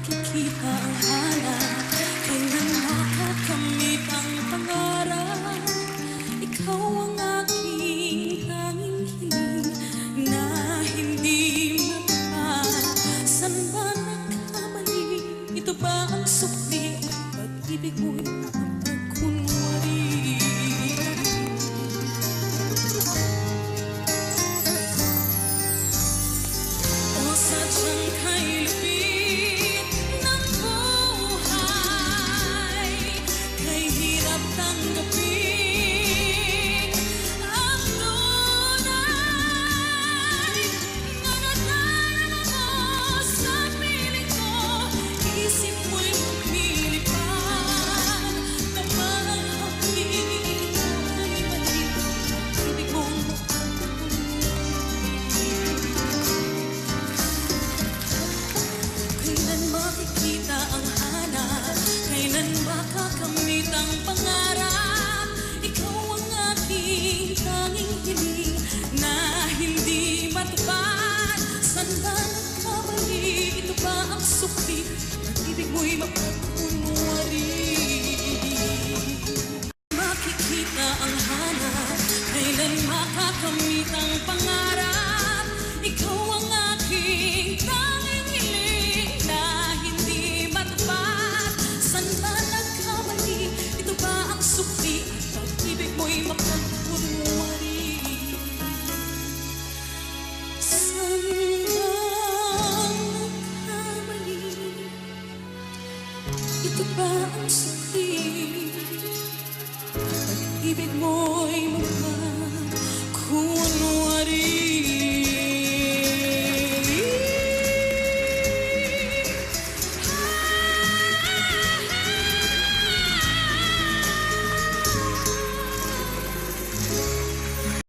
makikita ang hanap? Kailan makakamit ang pangarap? Ikaw ang aking tanging hiling na hindi matupad. Saan ba nagkamali? Ito ba ang sukli? Pag-ibig mo'y mapagkunwari. O sadyang kay lupit ng buhay, kay hirap tanggapin ang tunay na nadarama mo sa piling ko. Isip mo'y lumilipad na parang hapin ay mali. Ibig mong kailan makikita ang hanap? Kailan makakamit ang pangarap? Ikaw ang aking tanging hiling na hindi matupad. Saan ba nagkamali? Ito ba ang sukli? Pag-ibig mo'y mapagkunwari. Makikita ang hanap, kailan makakamit ang pangarap? Ikaw ang aking tanging hiling na hindi matupad. Saan ba nagkamali? Ito ba ang sukli? Pag-ibig mo'y mapagkunwari. Saan ba nagkamali? Ito ba ang